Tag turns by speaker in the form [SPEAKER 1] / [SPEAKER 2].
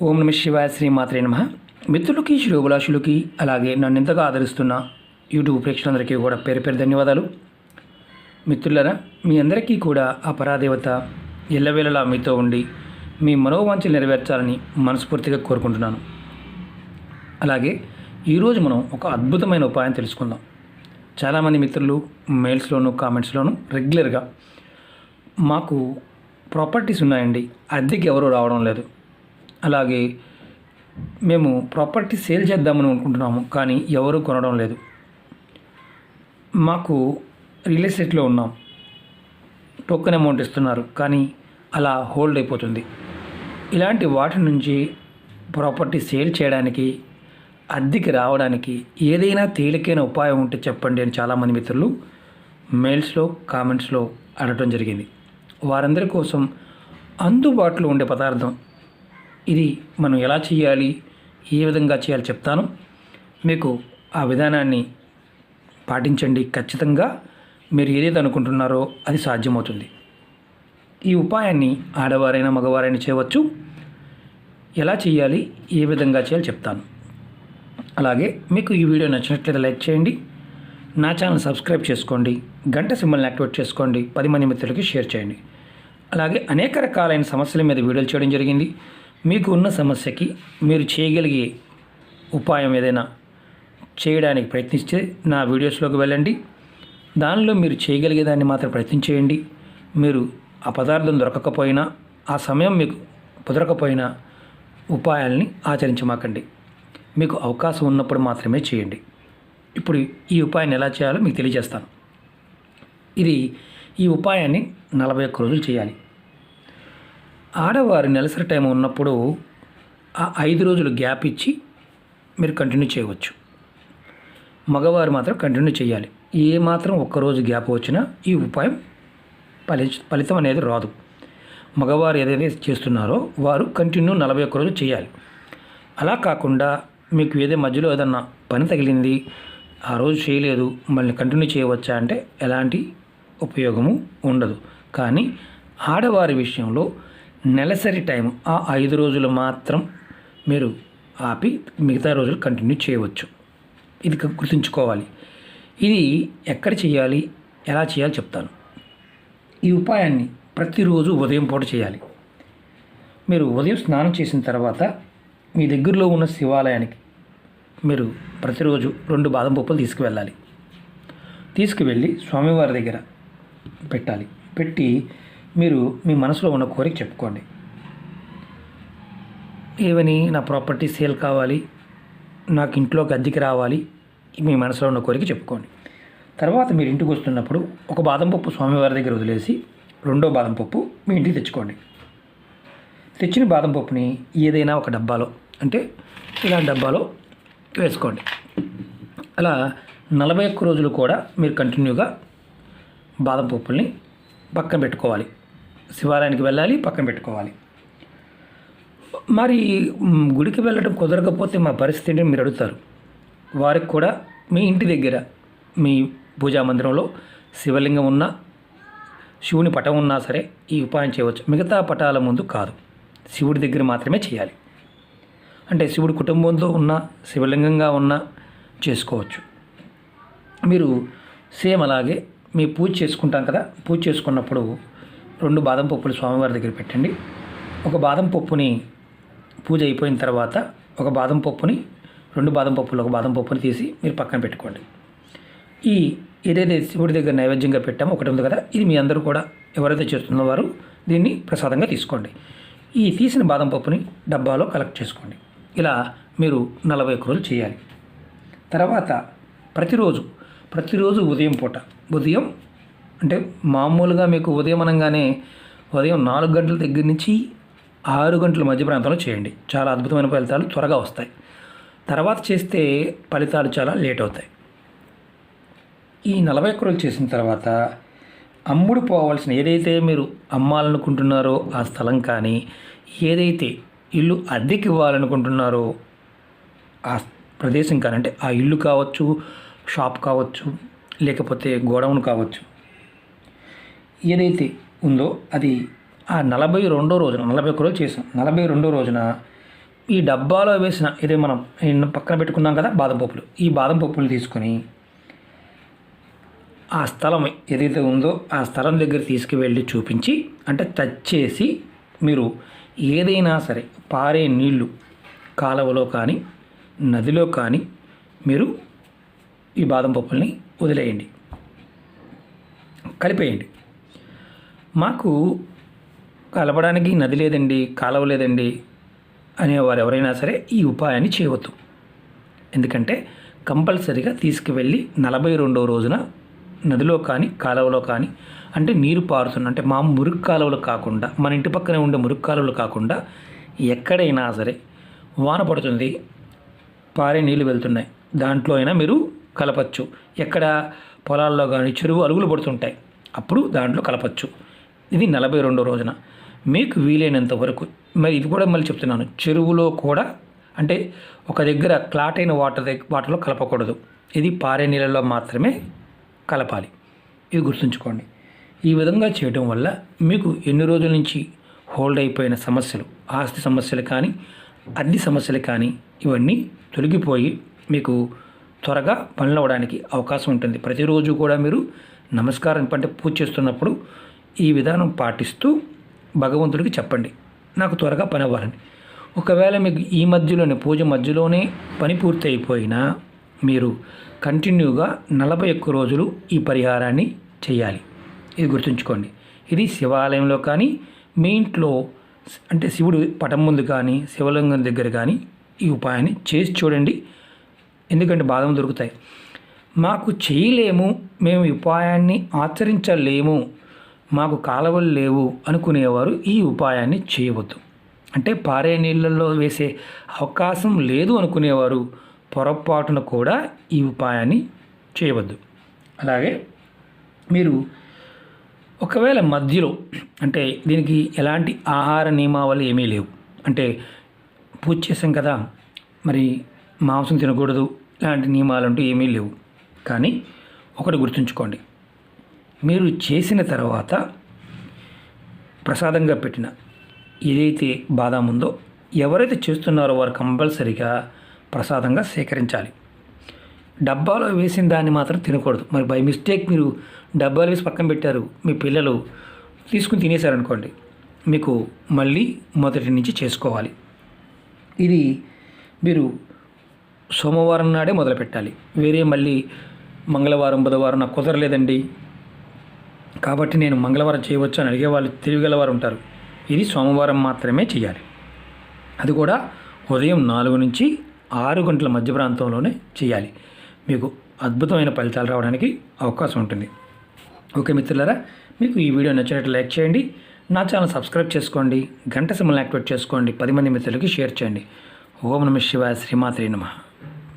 [SPEAKER 1] ఓం నమ శివాయ శ్రీమాత్రే నమః. మిత్రులకి శ్రేయోభిలాషులకి అలాగే నన్ను ఇంతగా ఆదరిస్తున్న యూట్యూబ్ ప్రేక్షకులందరికీ కూడా పేరు పేరు ధన్యవాదాలు. మిత్రులారా, మీ అందరికీ కూడా ఆ పరాదేవత ఎల్లవేళలా మీతో ఉండి మీ మనోవాంఛలు నెరవేర్చాలని మనస్ఫూర్తిగా కోరుకుంటున్నాను. అలాగే ఈరోజు మనం ఒక అద్భుతమైన ఉపాయం తెలుసుకుందాం. చాలామంది మిత్రులు మెయిల్స్లోను కామెంట్స్లోను రెగ్యులర్గా మాకు ప్రాపర్టీస్ ఉన్నాయండి, అద్దెకి ఎవరు రావడం లేదు, అలాగే మేము ప్రాపర్టీ సేల్ చేద్దామని అనుకుంటున్నాము కానీ ఎవరు కొనడం లేదు, మాకు రియల్ ఎస్టేట్లో ఉన్నాం, టోకెన్ అమౌంట్ ఇస్తున్నారు కానీ అలా హోల్డ్ అయిపోతుంది. ఇలాంటి వాటి నుంచి ప్రాపర్టీ సేల్ చేయడానికి, అద్దెకి రావడానికి ఏదైనా తేలికైన ఉపాయం ఉంటే చెప్పండి అని చాలామంది మిత్రులు మెయిల్స్లో కామెంట్స్లో అడగడం జరిగింది. వారందరి కోసం అందుబాటులో ఉండే పదార్థం ఇది. మనం ఎలా చేయాలి, ఏ విధంగా చేయాలి చెప్తాను. మీకు ఆ విధానాన్ని పాటించండి. ఖచ్చితంగా మీరు ఏదైతే అనుకుంటున్నారో అది సాధ్యమవుతుంది. ఈ ఉపాయాన్ని ఆడవారైనా మగవారైనా చేయవచ్చు. ఎలా చేయాలి, ఏ విధంగా చేయాలి చెప్తాను. అలాగే మీకు ఈ వీడియో నచ్చినట్లయితే లైక్ చేయండి, నా ఛానల్ సబ్స్క్రైబ్ చేసుకోండి, గంట సింబల్ని యాక్టివేట్ చేసుకోండి, 10 మంది మిత్రులకి షేర్ చేయండి. అలాగే అనేక రకాలైన సమస్యల మీద వీడియోలు చేయడం జరిగింది. మీకు ఉన్న సమస్యకి మీరు చేయగలిగే ఉపాయం ఏదైనా చేయడానికి ప్రయత్నిస్తే నా వీడియోస్లోకి వెళ్ళండి. దానిలో మీరు చేయగలిగేదాన్ని మాత్రం ప్రయత్నం చేయండి. మీరు ఆ పదార్థం దొరకకపోయినా, ఆ సమయం మీకు కుదరకపోయినా ఉపాయాలని ఆచరించమాకండి. మీకు అవకాశం ఉన్నప్పుడు మాత్రమే చేయండి. ఇప్పుడు ఈ ఉపాయాన్ని ఎలా చేయాలో మీకు తెలియజేస్తాను. ఈ ఉపాయాన్ని 41 రోజులు చేయాలి. ఆడవారు నెలసరి టైం ఉన్నప్పుడు ఆ 5 రోజులు గ్యాప్ ఇచ్చి మీరు కంటిన్యూ చేయవచ్చు. మగవారు మాత్రం కంటిన్యూ చేయాలి. ఏ మాత్రం ఒక్కరోజు గ్యాప్ వచ్చినా ఈ ఉపాయం ఫలితం అనేది రాదు. మగవారు ఏదైతే చేస్తున్నారో వారు కంటిన్యూ 41 రోజులు చేయాలి. అలా కాకుండా మీకు మధ్యలో ఏదన్నా పని తగిలింది, ఆ రోజు చేయలేదు, మళ్ళీ కంటిన్యూ చేయవచ్చా అంటే ఎలాంటి ఉపయోగము ఉండదు. కానీ ఆడవారి విషయంలో నెలసరి టైం ఆ 5 రోజులు మాత్రం మీరు ఆపి మిగతా రోజులు కంటిన్యూ చేయవచ్చు. ఇది గుర్తుంచుకోవాలి. ఇది ఎక్కడ చేయాలి, ఎలా చేయాలి చెప్తాను. ఈ ఉపాయాన్ని ప్రతిరోజు ఉదయం పూట చేయాలి. మీరు ఉదయం స్నానం చేసిన తర్వాత మీ దగ్గరలో ఉన్న శివాలయానికి మీరు ప్రతిరోజు 2 బాదం పప్పులు తీసుకువెళ్ళాలి. తీసుకువెళ్ళి స్వామివారి దగ్గర పెట్టాలి. పెట్టి మీరు మీ మనసులో ఉన్న కోరిక చెప్పుకోండి. ఏవని, నా ప్రాపర్టీ సేల్ కావాలి, నాకు ఇంట్లోకి అద్దెకి రావాలి, మీ మనసులో ఉన్న కోరిక చెప్పుకోండి. తర్వాత మీరు ఇంటికి వస్తున్నప్పుడు ఒక బాదం పప్పు స్వామివారి దగ్గర వదిలేసి 2వ బాదం పప్పు మీ ఇంటికి తెచ్చుకోండి. తెచ్చిన బాదం పప్పుని ఏదైనా ఒక డబ్బాలో, అంటే ఇలాంటి డబ్బాలో వేసుకోండి. అలా 41 రోజులు కూడా మీరు కంటిన్యూగా బాదం పప్పుల్ని పక్కన పెట్టుకోవాలి. శివాలయానికి వెళ్ళాలి, పక్కన పెట్టుకోవాలి. మరి గుడికి వెళ్ళడం కుదరకపోతే మా పరిస్థితి ఏంటని మీరు అడుగుతారు. వారికి కూడా మీ ఇంటి దగ్గర మీ పూజా మందిరంలో శివలింగం ఉన్నా, శివుని పటం ఉన్నా సరే ఈ ఉపాయం చేయవచ్చు. మిగతా పటాల ముందు కాదు, శివుడి దగ్గర మాత్రమే చేయాలి. అంటే శివుడి కుటుంబంతో ఉన్న, శివలింగంగా ఉన్నా చేసుకోవచ్చు. మీరు సేమ్ అలాగే మీ పూజ చేసుకుంటాం కదా, పూజ చేసుకున్నప్పుడు 2 బాదం పప్పులు స్వామివారి దగ్గర పెట్టండి. ఒక బాదం పప్పుని పూజ అయిపోయిన తర్వాత ఒక బాదం పప్పుని, 2 బాదం పప్పులు ఒక బాదం పప్పుని తీసి మీరు పక్కన పెట్టుకోండి. ఏదైతే శివుడి దగ్గర నైవేద్యంగా పెట్టామో ఒకటి ఉంది కదా, ఇది మీ అందరూ కూడా ఎవరైతే చేస్తున్న వారు దీన్ని ప్రసాదంగా తీసుకోండి. ఈ తీసిన బాదం పప్పుని డబ్బాలో కలెక్ట్ చేసుకోండి. ఇలా మీరు 41 రోజులు చేయాలి. తర్వాత ప్రతిరోజు ఉదయం పూట, ఉదయం అంటే మామూలుగా మీకు ఉదయం అనగానే ఉదయం 4 గంటల దగ్గర నుంచి 6 గంటల మధ్య ప్రాంతంలో చేయండి. చాలా అద్భుతమైన ఫలితాలు త్వరగా వస్తాయి. తర్వాత చేస్తే ఫలితాలు చాలా లేట్ అవుతాయి. ఈ 41 రోజులు చేసిన తర్వాత అమ్ముడు పోవాల్సిన, ఏదైతే మీరు అమ్మాలనుకుంటున్నారో ఆ స్థలం కానీ, ఏదైతే ఇల్లు అద్దెకి ఇవ్వాలనుకుంటున్నారో ఆ ప్రదేశం కానీ, అంటే ఆ ఇల్లు కావచ్చు, షాప్ కావచ్చు, లేకపోతే గోడౌన్ కావచ్చు, ఏదైతే ఉందో అది ఆ 42వ రోజున, 41 రోజులు చేసాం, 42వ రోజున ఈ డబ్బాలో వేసిన ఇదే మనం పక్కన పెట్టుకున్నాం కదా బాదం పప్పులు, ఈ బాదం పప్పులు తీసుకొని ఆ స్థలం ఏదైతే ఉందో ఆ స్థలం దగ్గర తీసుకువెళ్ళి చూపించి, అంటే టచ్ చేసి మీరు ఏదైనా సరే పారే నీళ్లు కాలువలో కానీ నదిలో కానీ మీరు ఈ బాదం పప్పుల్ని వదిలేయండి, కలిపేయండి. మాకు కలపడానికి నది లేదండి, కాలువ లేదండి అనేవారు ఎవరైనా సరే ఈ ఉపాయాన్ని చేయవద్దు. ఎందుకంటే కంపల్సరీగా తీసుకువెళ్ళి 42వ రోజున నదిలో కానీ కాలువలో కానీ, అంటే నీరు పారుతున్న అంటే మా మురుగు కాలువలు కాకుండా, మన ఇంటి పక్కనే ఉండే మురుగు కాలువలు కాకుండా ఎక్కడైనా సరే వాన పడుతుంది, పారే నీళ్ళు వెళ్తున్నాయి, దాంట్లో అయినా మీరు కలపచ్చు. ఎక్కడ పొలాల్లో కానీ చెరువు అలుగులు పడుతుంటాయి, అప్పుడు దాంట్లో కలపచ్చు. ఇది 42వ రోజున మీకు వీలైనంత వరకు. మరి ఇది కూడా మళ్ళీ చెప్తున్నాను, చెరువులో కూడా అంటే ఒక దగ్గర క్లాట్ అయిన వాటర్లో కలపకూడదు. ఇది పారే నీళ్ళలో మాత్రమే కలపాలి. ఇది గుర్తుంచుకోండి. ఈ విధంగా చేయడం వల్ల మీకు ఎన్ని రోజుల నుంచి హోల్డ్ అయిపోయిన సమస్యలు, ఆస్తి సమస్యలు కానీ అన్ని సమస్యలు కానీ ఇవన్నీ తొలగిపోయి మీకు త్వరగా పనులు అవ్వడానికి అవకాశం ఉంటుంది. ప్రతిరోజు కూడా మీరు నమస్కారం అంటే పూజ చేస్తున్నప్పుడు ఈ విధానం పాటిస్తూ భగవంతుడికి చెప్పండి, నాకు త్వరగా పని అవ్వాలని. ఒకవేళ మీకు ఈ మధ్యలోనే పూజ మధ్యలోనే పని పూర్తి అయిపోయినా మీరు కంటిన్యూగా 41 రోజులు ఈ పరిహారాన్ని చేయాలి. ఇది గుర్తుంచుకోండి. ఇది శివాలయంలో కానీ మీ ఇంట్లో అంటే శివుడు పటం ముందు కానీ శివలింగం దగ్గర కానీ ఈ ఉపాయాన్ని చేసి చూడండి. ఎందుకంటే బాదం దొరుకుతాయి. మాకు చేయలేము, మేము ఈ ఉపాయాన్ని ఆచరించలేము, మాకు కాలువలు లేవు అనుకునేవారు ఈ ఉపాయాన్ని చేయవద్దు. అంటే పారే నీళ్ళల్లో వేసే అవకాశం లేదు అనుకునేవారు పొరపాటున కూడా ఈ ఉపాయాన్ని చేయవద్దు. అలాగే మీరు ఒకవేళ మధ్యలో అంటే దీనికి ఎలాంటి ఆహార నియమావళి ఏమీ లేవు, అంటే పూజ చేసాం కదా మరి మాంసం తినకూడదు ఇలాంటి నియమాలంటూ ఏమీ లేవు. కానీ ఒకటి గుర్తుంచుకోండి, మీరు చేసిన తర్వాత ప్రసాదంగా పెట్టిన ఏదైతే బాదాం ఉందో ఎవరైతే చేస్తున్నారో వారు కంపల్సరీగా ప్రసాదంగా సేకరించాలి. డబ్బాలో వేసిన దాన్ని మాత్రం తినకూడదు. మరి బై మిస్టేక్ మీరు డబ్బాలు వేసి పక్కన పెట్టారు, మీ పిల్లలు తీసుకుని తినేశారనుకోండి, మీకు మళ్ళీ మొదటి నుంచి చేసుకోవాలి. ఇది మీరు సోమవారం నాడే మొదలు పెట్టాలి. వేరే మళ్ళీ మంగళవారం బుధవారం నాకు కుదరలేదండి కాబట్టి నేను మంగళవారం చేయవచ్చు అని అడిగే వాళ్ళు తెలివిగలవారు ఉంటారు. ఇది సోమవారం మాత్రమే చేయాలి. అది కూడా ఉదయం 4 నుంచి 6 గంటల మధ్య ప్రాంతంలోనే చేయాలి. మీకు అద్భుతమైన ఫలితాలు రావడానికి అవకాశం ఉంటుంది. ఓకే మిత్రులారా, మీకు ఈ వీడియో నచ్చినట్టు లైక్ చేయండి, నా ఛానల్ సబ్స్క్రైబ్ చేసుకోండి, గంట సింబల్ని యాక్టివేట్ చేసుకోండి, 10 మంది మిత్రులకి షేర్ చేయండి. ఓం నమః శివాయ, శ్రీమాత్రే నమః.